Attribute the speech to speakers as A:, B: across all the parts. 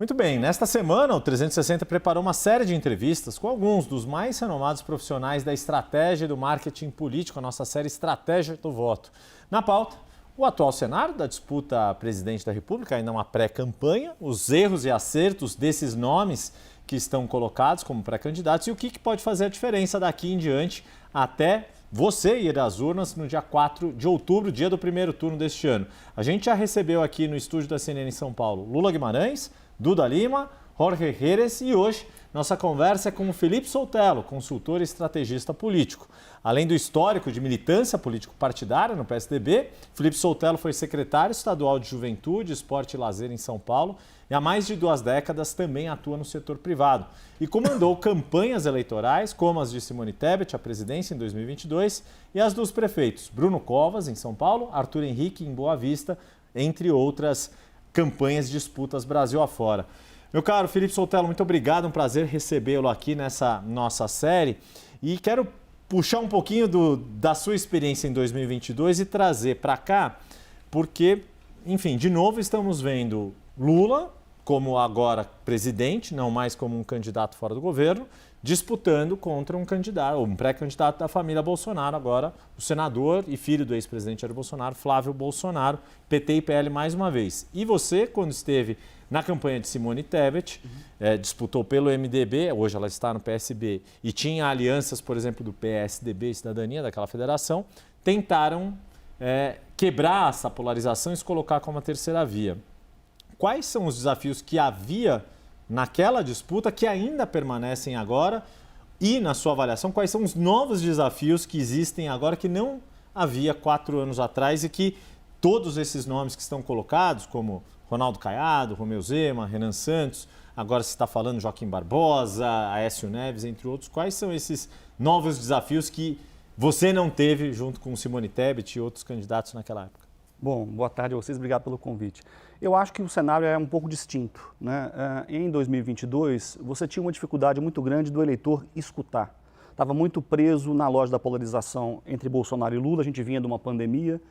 A: Muito bem, nesta semana o 360 preparou uma série de entrevistas com alguns dos mais renomados profissionais da estratégia e do marketing político, a nossa série Estratégia do Voto. Na pauta, o atual cenário da disputa à presidente da República, ainda uma pré-campanha, os erros e acertos desses nomes que estão colocados como pré-candidatos e o que pode fazer a diferença daqui em diante até você ir às urnas no dia 4 de outubro, dia do primeiro turno deste ano. A gente já recebeu aqui no estúdio da CNN em São Paulo Lula Guimarães, Duda Lima, Jorge Jerez e hoje nossa conversa é com o Felipe Soltello, consultor e estrategista político. Além do histórico de militância político-partidária no PSDB, Felipe Soltello foi secretário estadual de Juventude, Esporte e Lazer em São Paulo e há mais de 2 décadas também atua no setor privado e comandou campanhas eleitorais como as de Simone Tebet, a presidência em 2022, e as dos prefeitos Bruno Covas, em São Paulo, Arthur Henrique, em Boa Vista, entre outras campanhas e disputas Brasil afora. Meu caro Felipe Soltello, muito obrigado, um prazer recebê-lo aqui nessa nossa série. E quero puxar um pouquinho da sua experiência em 2022 e trazer para cá, porque, enfim, de novo estamos vendo Lula como agora presidente, não mais como um candidato fora do governo, disputando contra um candidato, um pré-candidato da família Bolsonaro, agora o senador e filho do ex-presidente Jair Bolsonaro, Flávio Bolsonaro, PT e PL mais uma vez. E você, quando esteve na campanha de Simone Tebet, disputou pelo MDB, hoje ela está no PSB, e tinha alianças, por exemplo, do PSDB e Cidadania, daquela federação, tentaram quebrar essa polarização e se colocar como a terceira via. Quais são os desafios que havia naquela disputa que ainda permanecem agora e, na sua avaliação, quais são os novos desafios que existem agora que não havia 4 anos atrás e que todos esses nomes que estão colocados, como Ronaldo Caiado, Romeu Zema, Renan Santos, agora se está falando Joaquim Barbosa, Aécio Neves, entre outros, quais são esses novos desafios que você não teve junto com Simone Tebet e outros candidatos naquela época?
B: Bom, boa tarde a vocês, obrigado pelo convite. Eu acho que o cenário é um pouco distinto, né? Em 2022, você tinha uma dificuldade muito grande do eleitor escutar. Estava muito preso na loja da polarização entre Bolsonaro e Lula, a gente vinha de uma pandemia,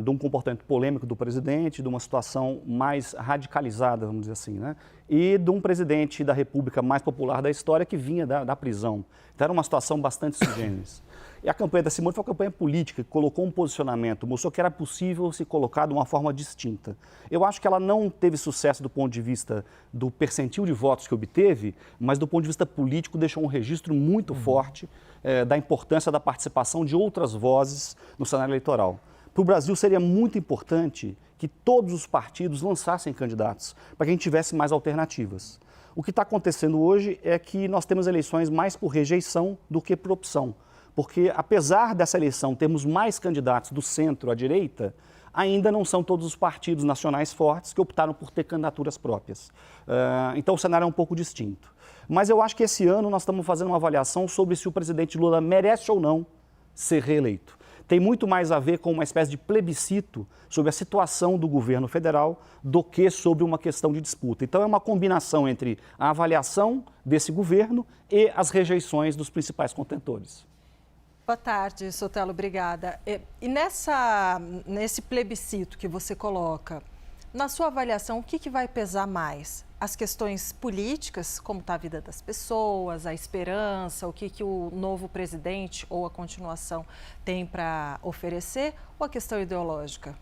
B: de um comportamento polêmico do presidente, de uma situação mais radicalizada, vamos dizer assim, né? E de um presidente da República mais popular da história que vinha da prisão. Então era uma situação bastante sui generis. E a campanha da Simone foi uma campanha política, que colocou um posicionamento, mostrou que era possível se colocar de uma forma distinta. Eu acho que ela não teve sucesso do ponto de vista do percentil de votos que obteve, mas do ponto de vista político deixou um registro muito forte da importância da participação de outras vozes no cenário eleitoral. Para o Brasil seria muito importante que todos os partidos lançassem candidatos, para que a gente tivesse mais alternativas. O que está acontecendo hoje é que nós temos eleições mais por rejeição do que por opção. Porque, apesar dessa eleição termos mais candidatos do centro à direita, ainda não são todos os partidos nacionais fortes que optaram por ter candidaturas próprias. Então, o cenário é um pouco distinto. Mas eu acho que esse ano nós estamos fazendo uma avaliação sobre se o presidente Lula merece ou não ser reeleito. Tem muito mais a ver com uma espécie de plebiscito sobre a situação do governo federal do que sobre uma questão de disputa. Então, é uma combinação entre a avaliação desse governo e as rejeições dos principais contendores.
C: Boa tarde, Soltello, obrigada. E nesse plebiscito que você coloca, na sua avaliação, o que vai pesar mais? As questões políticas, como está a vida das pessoas, a esperança, o que o novo presidente ou a continuação tem para oferecer, ou a questão ideológica?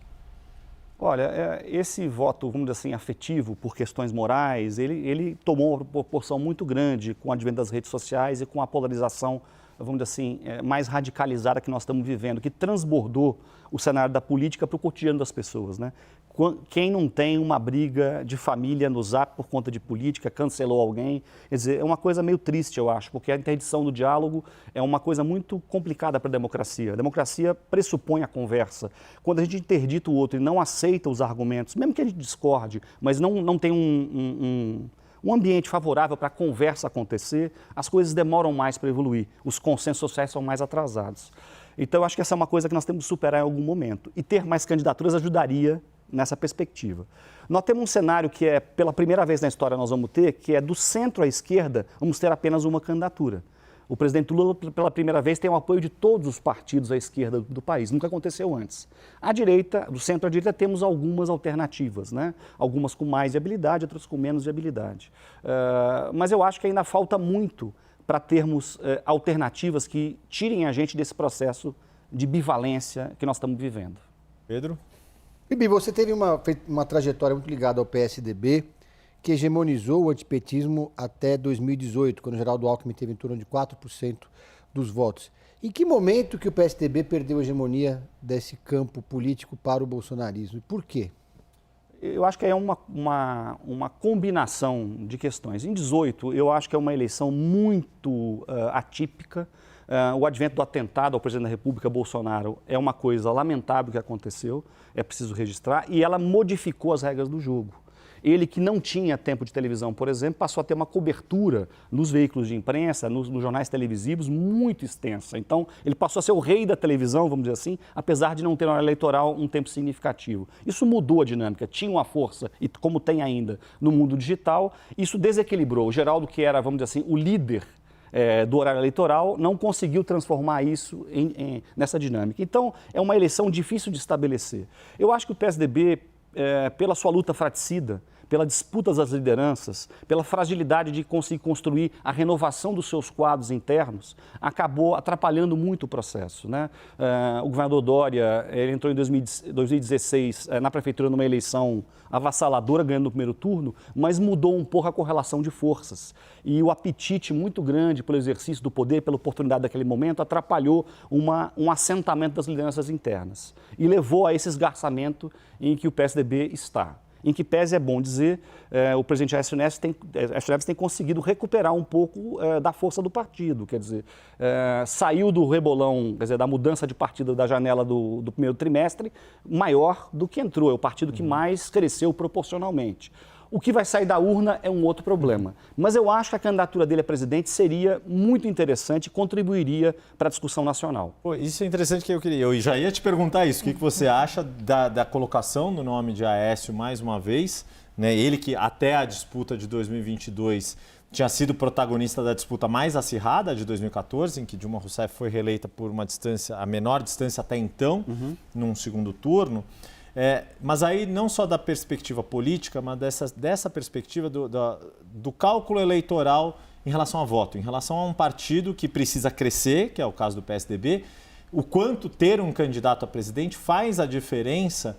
B: Olha, esse voto, vamos dizer assim, afetivo por questões morais, ele tomou uma proporção muito grande com o advento das redes sociais e com a polarização, vamos dizer assim, mais radicalizada que nós estamos vivendo, que transbordou o cenário da política para o cotidiano das pessoas, né? Quem não tem uma briga de família no Zap por conta de política, cancelou alguém, quer dizer, é uma coisa meio triste, eu acho, porque a interdição do diálogo é uma coisa muito complicada para a democracia. A democracia pressupõe a conversa. Quando a gente interdita o outro e não aceita os argumentos, mesmo que a gente discorde, mas não tem um ambiente favorável para a conversa acontecer, as coisas demoram mais para evoluir, os consensos sociais são mais atrasados. Então, eu acho que essa é uma coisa que nós temos que superar em algum momento. E ter mais candidaturas ajudaria nessa perspectiva. Nós temos um cenário que pela primeira vez na história nós vamos ter, que é do centro à esquerda, vamos ter apenas uma candidatura. O presidente Lula, pela primeira vez, tem o apoio de todos os partidos à esquerda do país. Nunca aconteceu antes. À direita, do centro à direita, temos algumas alternativas, né? Algumas com mais viabilidade, outras com menos viabilidade. Mas eu acho que ainda falta muito para termos alternativas que tirem a gente desse processo de bivalência que nós estamos vivendo.
A: Pedro?
D: Bibi, você teve uma trajetória muito ligada ao PSDB, que hegemonizou o antipetismo até 2018, quando o Geraldo Alckmin teve em torno de 4% dos votos. Em que momento que o PSDB perdeu a hegemonia desse campo político para o bolsonarismo? E por quê?
B: Eu acho que é uma combinação de questões. Em 2018, eu acho que é uma eleição muito atípica. O advento do atentado ao presidente da República, Bolsonaro, é uma coisa lamentável que aconteceu, é preciso registrar, e ela modificou as regras do jogo. Ele, que não tinha tempo de televisão, por exemplo, passou a ter uma cobertura nos veículos de imprensa, nos jornais televisivos, muito extensa. Então, ele passou a ser o rei da televisão, vamos dizer assim, apesar de não ter na hora eleitoral um tempo significativo. Isso mudou a dinâmica, tinha uma força, e como tem ainda no mundo digital, isso desequilibrou. O Geraldo, que era, vamos dizer assim, o líder do horário eleitoral, não conseguiu transformar isso nessa dinâmica. Então, é uma eleição difícil de estabelecer. Eu acho que o PSDB, pela sua luta fratricida, pela disputa das lideranças, pela fragilidade de conseguir construir a renovação dos seus quadros internos, acabou atrapalhando muito o processo, né? O governador Dória, ele entrou em 2016 na prefeitura numa eleição avassaladora, ganhando no primeiro turno, mas mudou um pouco a correlação de forças. E o apetite muito grande pelo exercício do poder, pela oportunidade daquele momento, atrapalhou um assentamento das lideranças internas e levou a esse esgarçamento em que o PSDB está. Em que pese é bom dizer, o presidente Aécio Neves tem conseguido recuperar um pouco da força do partido, quer dizer, saiu do rebolão, quer dizer, da mudança de partido da janela do primeiro trimestre, maior do que entrou, é o partido que mais cresceu proporcionalmente. O que vai sair da urna é um outro problema. Mas eu acho que a candidatura dele a presidente seria muito interessante e contribuiria para a discussão nacional.
A: Pô, isso é interessante que eu já ia te perguntar isso. O que você acha da colocação do nome de Aécio mais uma vez? Né? Ele que até a disputa de 2022 tinha sido protagonista da disputa mais acirrada de 2014, em que Dilma Rousseff foi reeleita por uma distância, a menor distância até então, num segundo turno. Mas aí não só da perspectiva política, mas dessa perspectiva do cálculo eleitoral em relação a voto, em relação a um partido que precisa crescer, que é o caso do PSDB, o quanto ter um candidato a presidente faz a diferença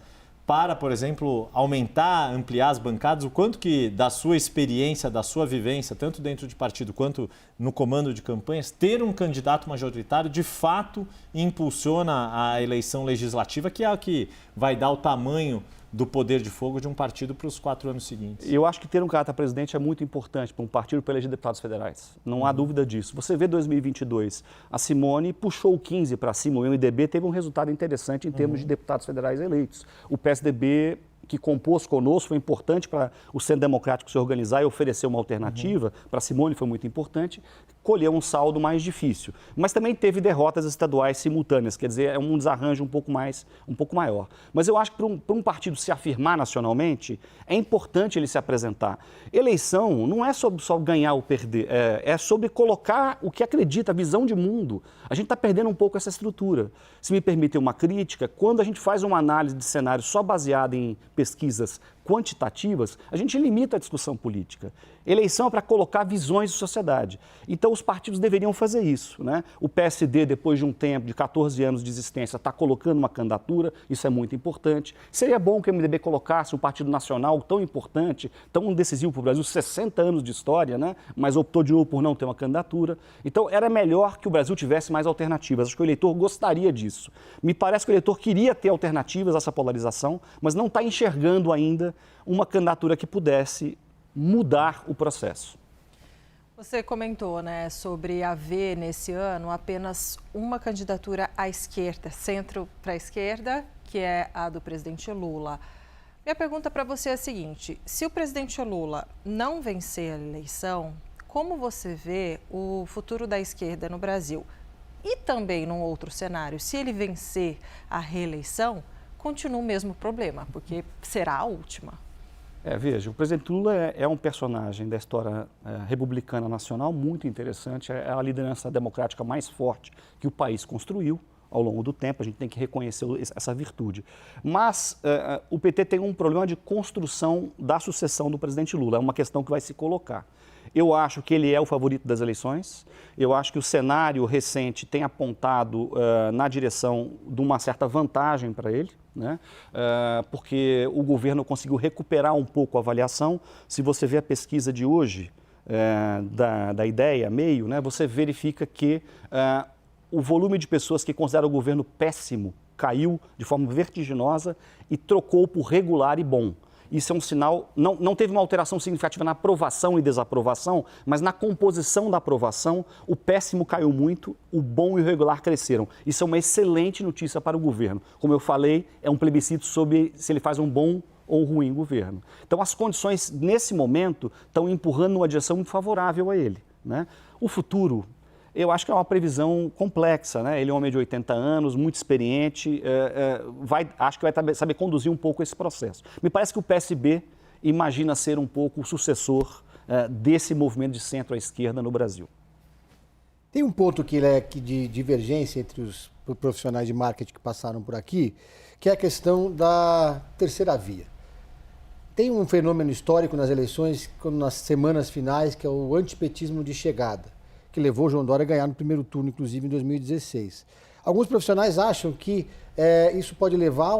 A: para, por exemplo, aumentar, ampliar as bancadas, o quanto que da sua experiência, da sua vivência, tanto dentro de partido quanto no comando de campanhas, ter um candidato majoritário de fato impulsiona a eleição legislativa, que é a que vai dar o tamanho do poder de fogo de um partido para os 4 anos seguintes.
B: Eu acho que ter um candidato a presidente é muito importante para um partido para eleger deputados federais. Não há dúvida disso. Você vê 2022, a Simone puxou o 15 para cima, o MDB teve um resultado interessante em termos de deputados federais eleitos. O PSDB, que compôs conosco, foi importante para o Centro Democrático se organizar e oferecer uma alternativa. Para Simone foi muito importante, colheu um saldo mais difícil. Mas também teve derrotas estaduais simultâneas, quer dizer, é um desarranjo um pouco maior. Mas eu acho que para um partido se afirmar nacionalmente, é importante ele se apresentar. Eleição não é sobre só ganhar ou perder, é sobre colocar o que acredita, a visão de mundo. A gente está perdendo um pouco essa estrutura. Se me permitem uma crítica, quando a gente faz uma análise de cenário só baseada em pesquisas quantitativas, a gente limita a discussão política. Eleição é para colocar visões de sociedade. Então, os partidos deveriam fazer isso, né? O PSD, depois de um tempo, de 14 anos de existência, está colocando uma candidatura, isso é muito importante. Seria bom que o MDB colocasse um partido nacional tão importante, tão decisivo para o Brasil, 60 anos de história, né? Mas optou de novo por não ter uma candidatura. Então, era melhor que o Brasil tivesse mais alternativas. Acho que o eleitor gostaria disso. Me parece que o eleitor queria ter alternativas a essa polarização, mas não está enxergando ainda uma candidatura que pudesse mudar o processo.
C: Você comentou, né, sobre haver nesse ano apenas uma candidatura à esquerda, centro para a esquerda, que é a do presidente Lula. Minha pergunta para você é a seguinte: se o presidente Lula não vencer a eleição, como você vê o futuro da esquerda no Brasil? E também num outro cenário, se ele vencer a reeleição, continua o mesmo problema, porque será a última.
B: Veja, o presidente Lula é um personagem da história republicana nacional muito interessante, é a liderança democrática mais forte que o país construiu ao longo do tempo, a gente tem que reconhecer essa virtude. Mas o PT tem um problema de construção da sucessão do presidente Lula, é uma questão que vai se colocar. Eu acho que ele é o favorito das eleições, eu acho que o cenário recente tem apontado na direção de uma certa vantagem para ele, né? Porque o governo conseguiu recuperar um pouco a avaliação. Se você vê a pesquisa de hoje, da Ideia, Meio, né, você verifica que o volume de pessoas que consideram o governo péssimo caiu de forma vertiginosa e trocou por regular e bom. Isso é um sinal, não teve uma alteração significativa na aprovação e desaprovação, mas na composição da aprovação, o péssimo caiu muito, o bom e o regular cresceram. Isso é uma excelente notícia para o governo. Como eu falei, é um plebiscito sobre se ele faz um bom ou ruim governo. Então, as condições, nesse momento, estão empurrando numa direção muito favorável a ele, né? O futuro, eu acho que é uma previsão complexa, né? Ele é um homem de 80 anos, muito experiente, acho que vai saber conduzir um pouco esse processo. Me parece que o PSB imagina ser um pouco o sucessor desse movimento de centro à esquerda no Brasil.
D: Tem um ponto que é de divergência entre os profissionais de marketing que passaram por aqui, que é a questão da terceira via. Tem um fenômeno histórico nas eleições, nas semanas finais, que é o antipetismo de chegada, que levou João Dória a ganhar no primeiro turno, inclusive em 2016. Alguns profissionais acham que isso pode levar a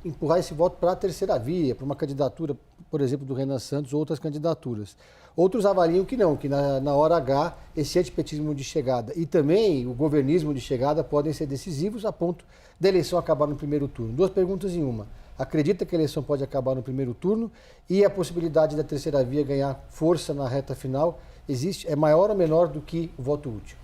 D: empurrar esse voto para a terceira via, para uma candidatura, por exemplo, do Renan Santos ou outras candidaturas. Outros avaliam que não, que na hora H, esse antipetismo de chegada e também o governismo de chegada podem ser decisivos a ponto da eleição acabar no primeiro turno. Duas perguntas em uma. Acredita que a eleição pode acabar no primeiro turno e a possibilidade da terceira via ganhar força na reta final é maior ou menor do que o voto útil?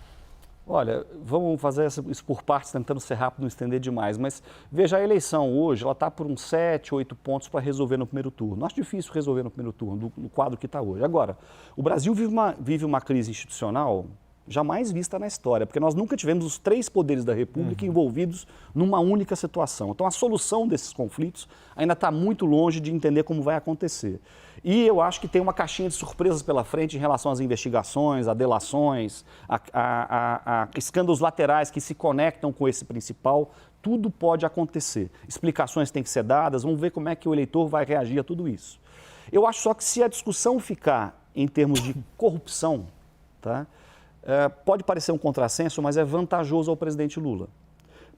B: Olha, vamos fazer isso por partes, tentando ser rápido, não estender demais, mas veja, a eleição hoje, ela está por uns 7, 8 pontos para resolver no primeiro turno. Acho difícil resolver no primeiro turno, no quadro que está hoje. Agora, o Brasil vive uma crise institucional jamais vista na história, porque nós nunca tivemos os três poderes da República envolvidos numa única situação. Então, a solução desses conflitos ainda está muito longe de entender como vai acontecer. E eu acho que tem uma caixinha de surpresas pela frente em relação às investigações, a delações, a escândalos laterais que se conectam com esse principal. Tudo pode acontecer. Explicações têm que ser dadas, vamos ver como é que o eleitor vai reagir a tudo isso. Eu acho só que se a discussão ficar em termos de corrupção, tá? Pode parecer um contrassenso, mas é vantajoso ao presidente Lula.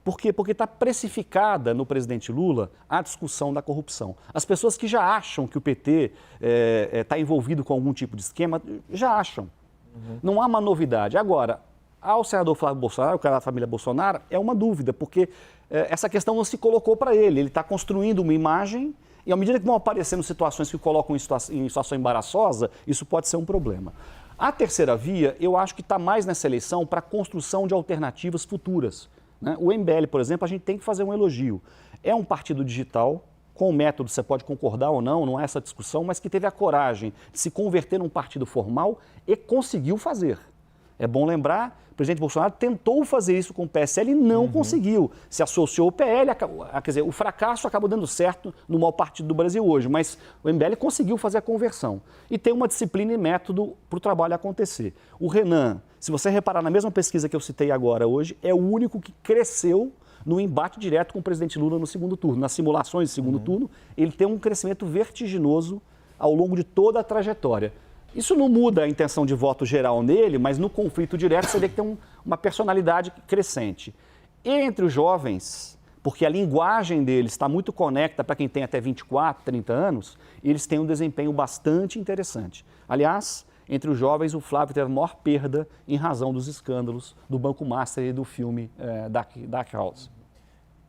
B: Por quê? Porque está precificada no presidente Lula a discussão da corrupção. As pessoas que já acham que o PT está envolvido com algum tipo de esquema, já acham. Não há uma novidade. Agora, ao senador Flávio Bolsonaro, o cara da família Bolsonaro, é uma dúvida, porque essa questão não se colocou para ele. Ele está construindo uma imagem e, à medida que vão aparecendo situações que o colocam em situação embaraçosa, isso pode ser um problema. A terceira via, eu acho que está mais nessa eleição para a construção de alternativas futuras, né? O MBL, por exemplo, a gente tem que fazer um elogio. É um partido digital, com o método você pode concordar ou não há essa discussão, mas que teve a coragem de se converter num partido formal e conseguiu fazer. É bom lembrar, o presidente Bolsonaro tentou fazer isso com o PSL e não conseguiu. Se associou ao PL, quer dizer, o fracasso acabou dando certo no maior partido do Brasil hoje, mas o MBL conseguiu fazer a conversão. E tem uma disciplina e método para o trabalho acontecer. O Renan, se você reparar na mesma pesquisa que eu citei agora hoje, é o único que cresceu no embate direto com o presidente Lula no segundo turno. Nas simulações de segundo turno, ele tem um crescimento vertiginoso ao longo de toda a trajetória. Isso não muda a intenção de voto geral nele, mas no conflito direto você vê que tem uma personalidade crescente. E entre os jovens, porque a linguagem deles está muito conecta para quem tem até 24, 30 anos, eles têm um desempenho bastante interessante. Aliás, entre os jovens, o Flávio teve a maior perda em razão dos escândalos do Banco Master e do filme Dark House.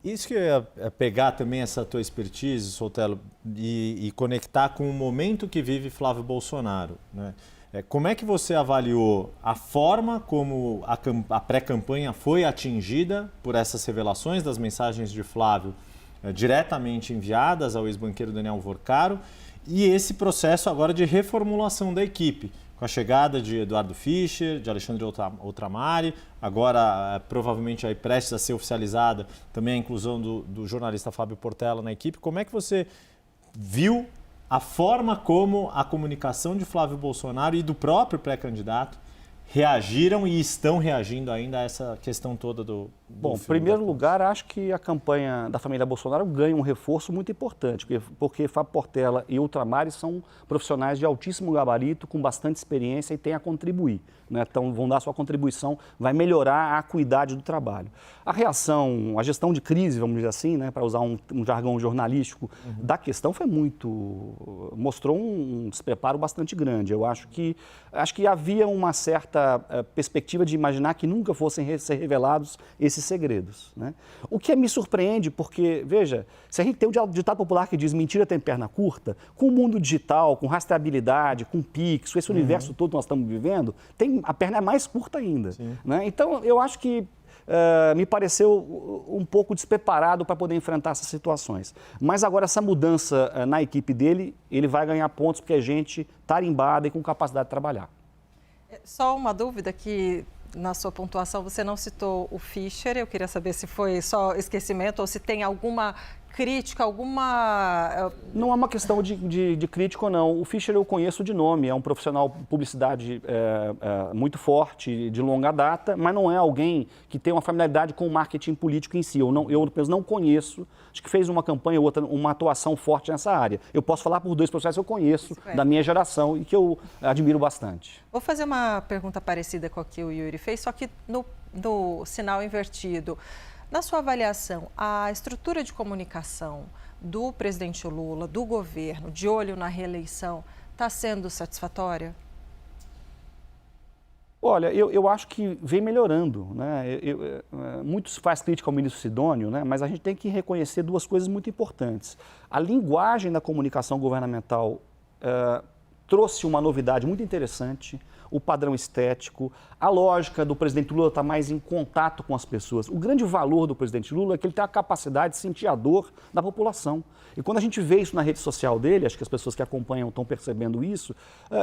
A: Isso que eu ia pegar também essa tua expertise, Sotelo, e conectar com o momento que vive Flávio Bolsonaro, né? Como é que você avaliou a forma como a pré-campanha foi atingida por essas revelações das mensagens de Flávio diretamente enviadas ao ex-banqueiro Daniel Vorcaro e esse processo agora de reformulação da equipe? Com a chegada de Eduardo Fischer, de Alexandre Outramari, agora provavelmente aí prestes a ser oficializada também a inclusão do jornalista Fábio Portela na equipe. Como é que você viu a forma como a comunicação de Flávio Bolsonaro e do próprio pré-candidato reagiram e estão reagindo ainda a essa questão toda do
B: Bom, em primeiro lugar, acho que a campanha da família Bolsonaro ganha um reforço muito importante, porque Fábio Portela e Ultramares são profissionais de altíssimo gabarito, com bastante experiência e têm a contribuir, né? Então, vão dar sua contribuição, vai melhorar a acuidade do trabalho. A reação, a gestão de crise, vamos dizer assim, né, para usar um jargão jornalístico, da questão foi mostrou um despreparo bastante grande. Eu acho que havia uma certa perspectiva de imaginar que nunca fossem ser revelados esses segredos, né? O que me surpreende, porque, veja, se a gente tem um ditado popular que diz mentira tem perna curta, com o mundo digital, com rastreabilidade, com Pix, esse universo todo que nós estamos vivendo, a perna é mais curta ainda, né? Então, eu acho que me pareceu um pouco despreparado para poder enfrentar essas situações. Mas agora, essa mudança na equipe dele, ele vai ganhar pontos porque é gente tarimbada e com capacidade de trabalhar.
C: Só uma dúvida que... Na sua pontuação, você não citou o Fischer. Eu queria saber se foi só esquecimento ou se tem alguma crítica, alguma...
B: Não é uma questão de crítica ou não. O Fischer eu conheço de nome, é um profissional de publicidade muito forte, de longa data, mas não é alguém que tem uma familiaridade com o marketing político em si. Eu não conheço, acho que fez uma campanha ou outra, uma atuação forte nessa área. Eu posso falar por dois profissionais que eu conheço, da minha geração e que eu admiro bastante.
C: Vou fazer uma pergunta parecida com a que o Yuri fez, só que no sinal invertido. Na sua avaliação, a estrutura de comunicação do presidente Lula, do governo, de olho na reeleição, está sendo satisfatória?
B: Olha, eu acho que vem melhorando, né? Muitos fazem crítica ao ministro Sidônio, né? Mas a gente tem que reconhecer duas coisas muito importantes. A linguagem da comunicação governamental trouxe uma novidade muito interessante, o padrão estético, a lógica do presidente Lula estar mais em contato com as pessoas. O grande valor do presidente Lula é que ele tem a capacidade de sentir a dor da população. E quando a gente vê isso na rede social dele, acho que as pessoas que acompanham estão percebendo isso,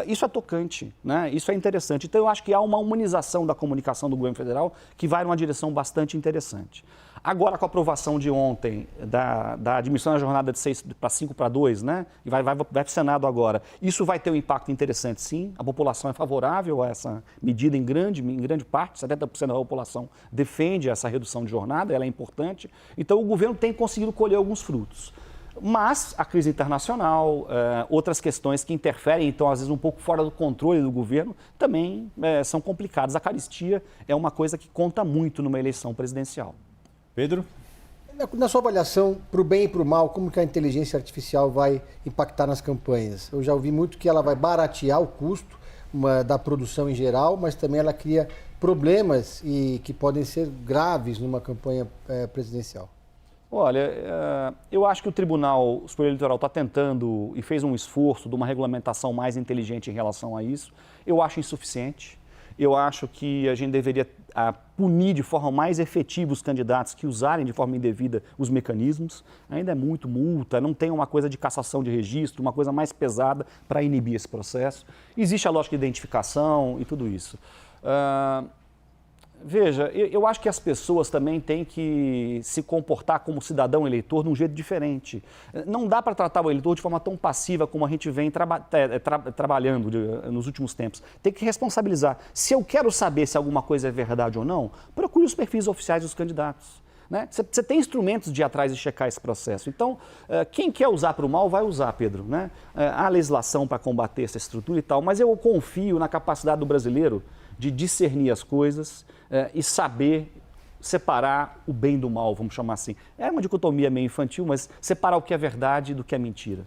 B: isso é tocante, né? Isso é interessante. Então, eu acho que há uma humanização da comunicação do governo federal que vai numa direção bastante interessante. Agora, com a aprovação de ontem da diminuição da jornada de 6 para 5 para 2, né? E vai para o Senado agora. Isso vai ter um impacto interessante, sim. A população é favorável a essa medida em grande parte. 70% da população defende essa redução de jornada, ela é importante. Então, o governo tem conseguido colher alguns frutos. Mas a crise internacional, outras questões que interferem, então, às vezes, um pouco fora do controle do governo, também são complicadas. A caristia é uma coisa que conta muito numa eleição presidencial.
A: Pedro?
D: Na sua avaliação, para o bem e para o mal, como que a inteligência artificial vai impactar nas campanhas? Eu já ouvi muito que ela vai baratear o custo da produção em geral, mas também ela cria problemas e que podem ser graves numa campanha presidencial.
B: Olha, eu acho que o Tribunal Superior Eleitoral está tentando e fez um esforço de uma regulamentação mais inteligente em relação a isso. Eu acho insuficiente. Eu acho que a gente deveria punir de forma mais efetiva os candidatos que usarem de forma indevida os mecanismos. Ainda é muito multa, não tem uma coisa de cassação de registro, uma coisa mais pesada para inibir esse processo. Existe a lógica de identificação e tudo isso. Veja, eu acho que as pessoas também têm que se comportar como cidadão eleitor de um jeito diferente. Não dá para tratar o eleitor de forma tão passiva como a gente vem trabalhando nos últimos tempos. Tem que responsabilizar. Se eu quero saber se alguma coisa é verdade ou não, procure os perfis oficiais dos candidatos. Né? Você tem instrumentos de ir atrás e checar esse processo. Então, quem quer usar para o mal, vai usar, Pedro. Né? Há legislação para combater essa estrutura e tal, mas eu confio na capacidade do brasileiro de discernir as coisas e saber separar o bem do mal, vamos chamar assim. É uma dicotomia meio infantil, mas separar o que é verdade do que é mentira.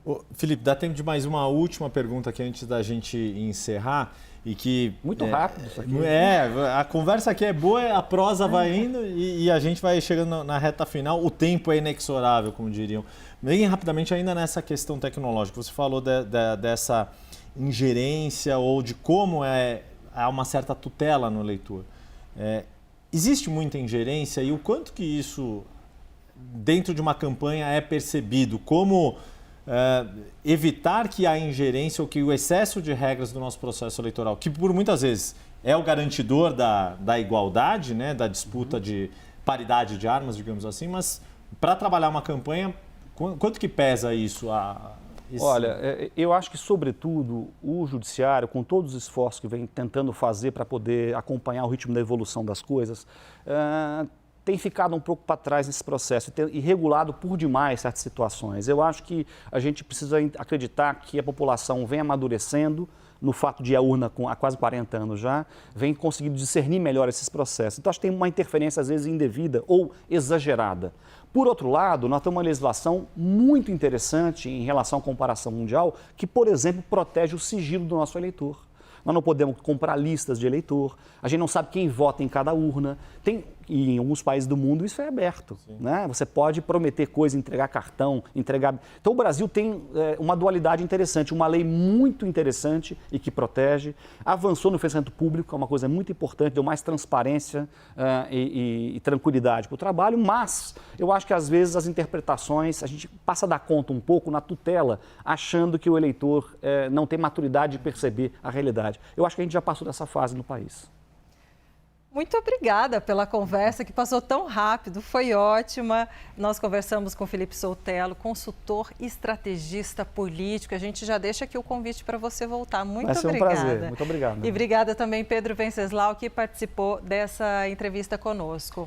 A: Ô, Felipe, dá tempo de mais uma última pergunta aqui antes da gente encerrar. E que,
B: muito rápido isso aqui.
A: A conversa aqui é boa, a prosa vai indo e a gente vai chegando na reta final. O tempo é inexorável, como diriam. Bem rapidamente, ainda nessa questão tecnológica, você falou dessa ingerência ou de como há uma certa tutela no eleitor. Existe muita ingerência e o quanto que isso, dentro de uma campanha, é percebido? Como evitar que a ingerência ou que o excesso de regras do nosso processo eleitoral, que por muitas vezes é o garantidor da igualdade, né, da disputa de paridade de armas, digamos assim, mas para trabalhar uma campanha, quanto que pesa isso?
B: Olha, eu acho que, sobretudo, o judiciário, com todos os esforços que vem tentando fazer para poder acompanhar o ritmo da evolução das coisas, tem ficado um pouco para trás nesse processo e regulado por demais certas situações. Eu acho que a gente precisa acreditar que a população vem amadurecendo no fato de ir à urna há quase 40 anos já, vem conseguindo discernir melhor esses processos. Então, acho que tem uma interferência, às vezes, indevida ou exagerada. Por outro lado, nós temos uma legislação muito interessante em relação à comparação mundial, que, por exemplo, protege o sigilo do nosso eleitor. Nós não podemos comprar listas de eleitor, a gente não sabe quem vota em cada urna. E em alguns países do mundo isso é aberto, né? Você pode prometer coisa, entregar cartão, entregar... Então o Brasil tem uma dualidade interessante, uma lei muito interessante e que protege. Avançou no financiamento público, é uma coisa muito importante, deu mais transparência e tranquilidade para o trabalho, mas eu acho que às vezes as interpretações, a gente passa a dar conta um pouco na tutela, achando que o eleitor não tem maturidade de perceber a realidade. Eu acho que a gente já passou dessa fase no país.
C: Muito obrigada pela conversa, que passou tão rápido, foi ótima. Nós conversamos com Felipe Sotelo, consultor e estrategista político. A gente já deixa aqui o convite para você voltar. Muito obrigada.
B: Vai ser um prazer, muito obrigado.
C: E obrigada também Pedro Venceslau, que participou dessa entrevista conosco.